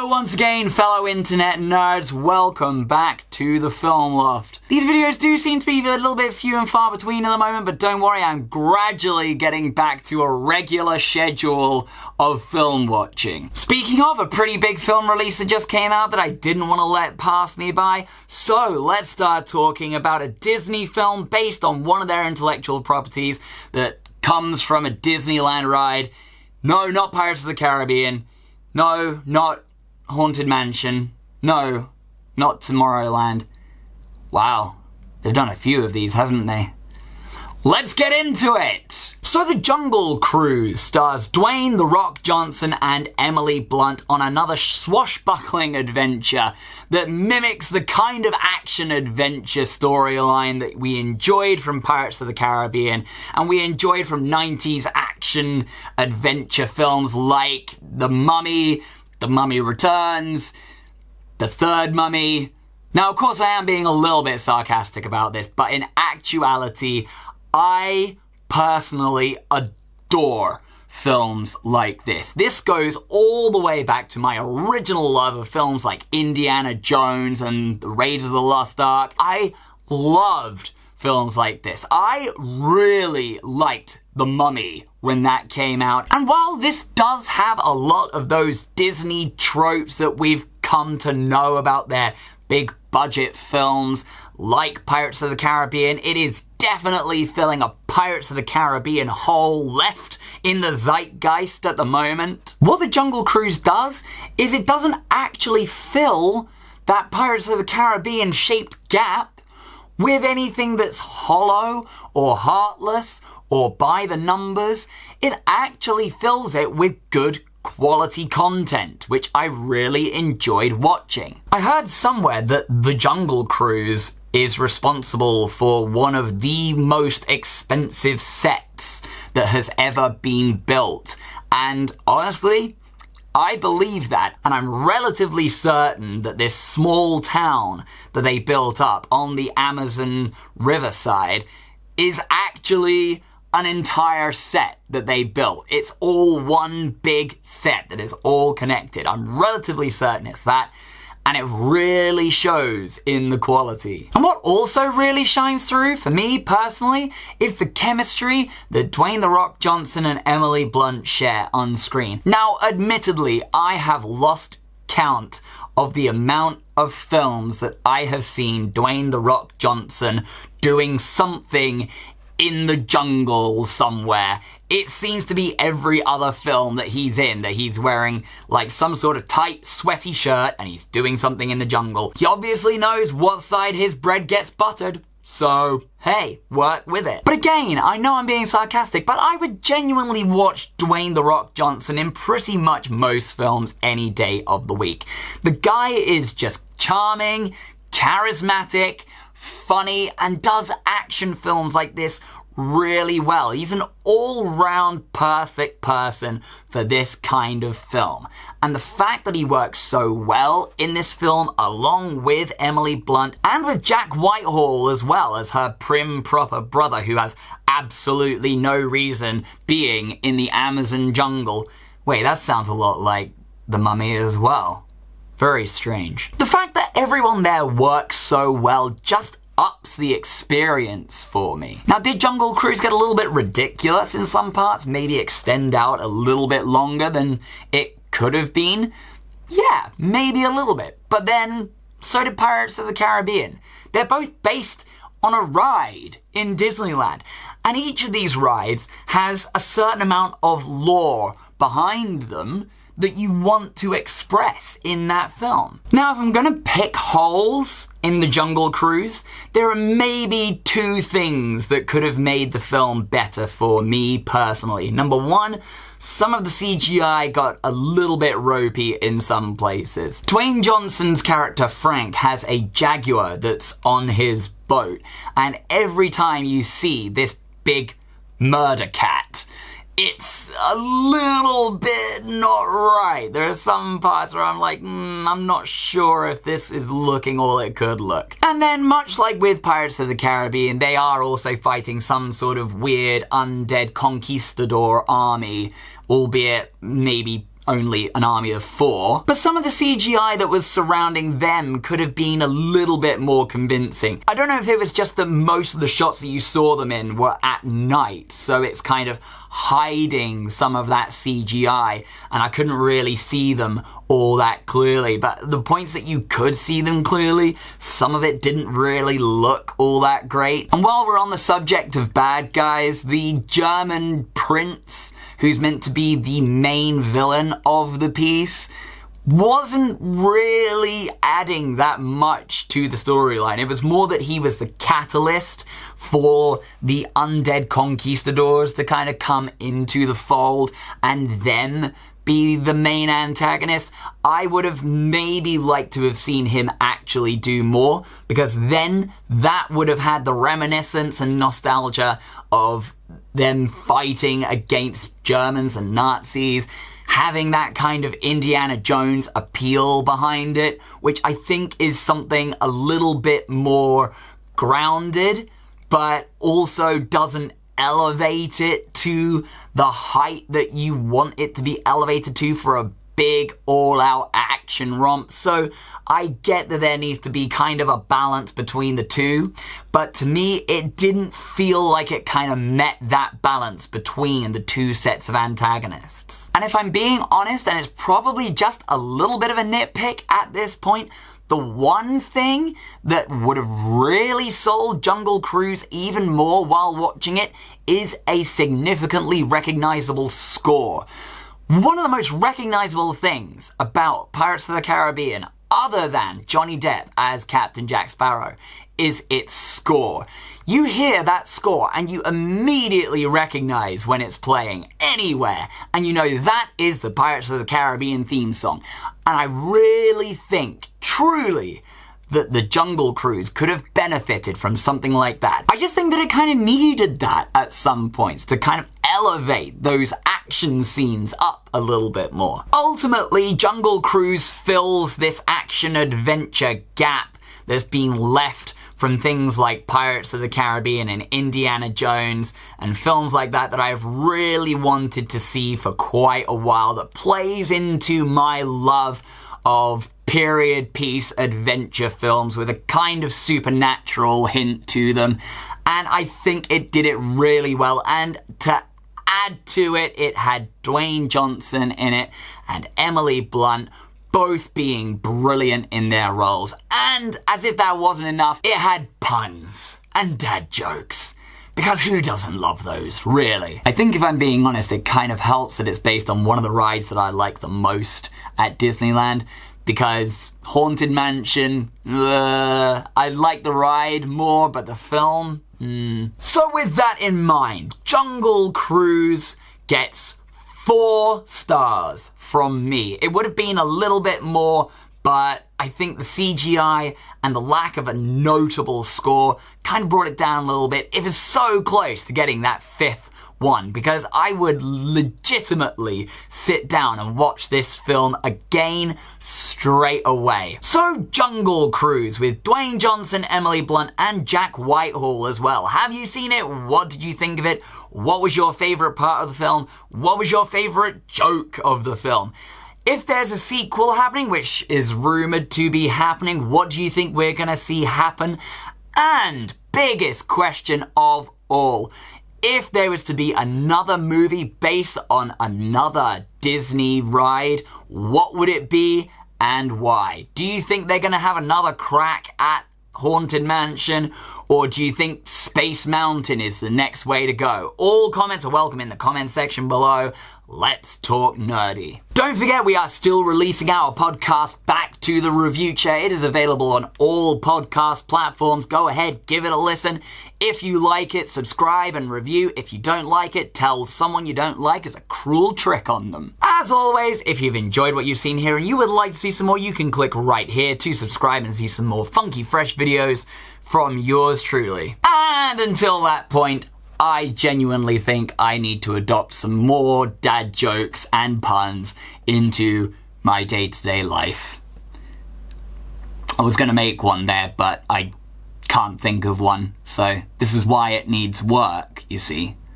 Hello once again, fellow internet nerds, welcome back to the Film Loft. These videos do seem to be a little bit few and far between at the moment, but don't worry, I'm gradually getting back to a regular schedule of film watching. Speaking of, a pretty big film release that just came out that I didn't want to let pass me by, so let's start talking about a Disney film based on one of their intellectual properties that comes from a Disneyland ride. No, not Pirates of the Caribbean. No, not Haunted Mansion. No, not Tomorrowland. Wow, they've done a few of these, haven't they? Let's get into it! So The Jungle Cruise stars Dwayne "The Rock" Johnson and Emily Blunt on another swashbuckling adventure that mimics the kind of action-adventure storyline that we enjoyed from Pirates of the Caribbean and we enjoyed from 90s action-adventure films like The Mummy, The Mummy Returns, The Third Mummy. Now, of course, I am being a little bit sarcastic about this, but in actuality, I personally adore films like this. This goes all the way back to my original love of films like Indiana Jones and The Raiders of the Lost Ark. I loved films like this. I really liked The Mummy when that came out. And while this does have a lot of those Disney tropes that we've come to know about their big budget films like Pirates of the Caribbean, it is definitely filling a Pirates of the Caribbean hole left in the zeitgeist at the moment. What The Jungle Cruise does is it doesn't actually fill that Pirates of the Caribbean shaped gap with anything that's hollow or heartless or by the numbers. It actually fills it with good quality content, which I really enjoyed watching. I heard somewhere that The Jungle Cruise is responsible for one of the most expensive sets that has ever been built. And honestly, I believe that, and I'm relatively certain that this small town that they built up on the Amazon riverside is actually an entire set that they built. It's all one big set that is all connected. I'm relatively certain it's that, and it really shows in the quality. And what also really shines through, for me personally, is the chemistry that Dwayne "The Rock" Johnson and Emily Blunt share on screen. Now, admittedly, I have lost count of the amount of films that I have seen Dwayne "The Rock" Johnson doing something in the jungle somewhere. It seems to be every other film that he's in, that he's wearing like some sort of tight, sweaty shirt and he's doing something in the jungle. He obviously knows what side his bread gets buttered, so hey, work with it. But again, I know I'm being sarcastic, but I would genuinely watch Dwayne "The Rock" Johnson in pretty much most films any day of the week. The guy is just charming, charismatic, funny, and does action films like this really well. He's an all-round perfect person for this kind of film. And the fact that he works so well in this film, along with Emily Blunt and with Jack Whitehall as well as her prim, proper brother who has absolutely no reason being in the Amazon jungle. Wait, that sounds a lot like The Mummy as well. Very strange. The fact that everyone there works so well just ups the experience for me. Now, did Jungle Cruise get a little bit ridiculous in some parts? Maybe extend out a little bit longer than it could have been? Yeah, maybe a little bit. But then, so did Pirates of the Caribbean. They're both based on a ride in Disneyland. And each of these rides has a certain amount of lore behind them that you want to express in that film. Now, if I'm gonna pick holes in The Jungle Cruise, there are maybe two things that could have made the film better for me personally. Number one, some of the CGI got a little bit ropey in some places. Dwayne Johnson's character Frank has a jaguar that's on his boat, and every time you see this big murder cat, it's a little bit not right. There are some parts where I'm like, I'm not sure if this is looking all it could look. And then, much like with Pirates of the Caribbean, they are also fighting some sort of weird undead conquistador army, albeit maybe only an army of 4, but some of the CGI that was surrounding them could have been a little bit more convincing. I don't know if it was just that most of the shots that you saw them in were at night, so it's kind of hiding some of that CGI, and I couldn't really see them all that clearly. But the points that you could see them clearly, some of it didn't really look all that great. And while we're on the subject of bad guys, the German prince, who's meant to be the main villain of the piece, wasn't really adding that much to the storyline. It was more that he was the catalyst for the undead conquistadors to kind of come into the fold and then be the main antagonist. I would have maybe liked to have seen him actually do more, because then that would have had the reminiscence and nostalgia of them fighting against Germans and Nazis, having that kind of Indiana Jones appeal behind it, which I think is something a little bit more grounded, but also doesn't elevate it to the height that you want it to be elevated to for a big all-out action romp. So I get that there needs to be kind of a balance between the two, but to me it didn't feel like it kind of met that balance between the two sets of antagonists. And if I'm being honest, and it's probably just a little bit of a nitpick at this point, the one thing that would have really sold Jungle Cruise even more while watching it is a significantly recognizable score. One of the most recognizable things about Pirates of the Caribbean, other than Johnny Depp as Captain Jack Sparrow, is its score. You hear that score and you immediately recognize when it's playing anywhere, and you know that is the Pirates of the Caribbean theme song. And I really think, truly, that the Jungle Cruise could have benefited from something like that. I just think that it kind of needed that at some points to kind of elevate those action scenes up a little bit more. Ultimately, Jungle Cruise fills this action-adventure gap that's been left from things like Pirates of the Caribbean and Indiana Jones and films like that that I've really wanted to see for quite a while, that plays into my love of period piece adventure films with a kind of supernatural hint to them. And I think it did it really well. And to add to it, it had Dwayne Johnson in it and Emily Blunt, both being brilliant in their roles. And as if that wasn't enough, it had puns and dad jokes. Because who doesn't love those, really? I think if I'm being honest, it kind of helps that it's based on one of the rides that I like the most at Disneyland. Because Haunted Mansion, I like the ride more, but the film, So with that in mind, Jungle Cruise gets 4 stars from me. It would have been a little bit more, but I think the CGI and the lack of a notable score kind of brought it down a little bit. It was so close to getting that 5th one, because I would legitimately sit down and watch this film again straight away. So Jungle Cruise with Dwayne Johnson, Emily Blunt, and Jack Whitehall as well. Have you seen it? What did you think of it? What was your favorite part of the film? What was your favorite joke of the film? If there's a sequel happening, which is rumored to be happening, what do you think we're gonna see happen? And biggest question of all, if there was to be another movie based on another Disney ride, what would it be and why? Do you think they're gonna have another crack at Haunted Mansion, or do you think Space Mountain is the next way to go? All comments are welcome in the comment section below. Let's talk nerdy. Don't forget, we are still releasing our podcast, Back to the Review Chair. It is available on all podcast platforms. Go ahead, give it a listen. If you like it, subscribe and review. If you don't like it, tell someone you don't like as a cruel trick on them. As always, if you've enjoyed what you've seen here and you would like to see some more, you can click right here to subscribe and see some more funky, fresh videos from yours truly. And until that point, I genuinely think I need to adopt some more dad jokes and puns into my day-to-day life. I was gonna make one there, but I can't think of one, so this is why it needs work, you see.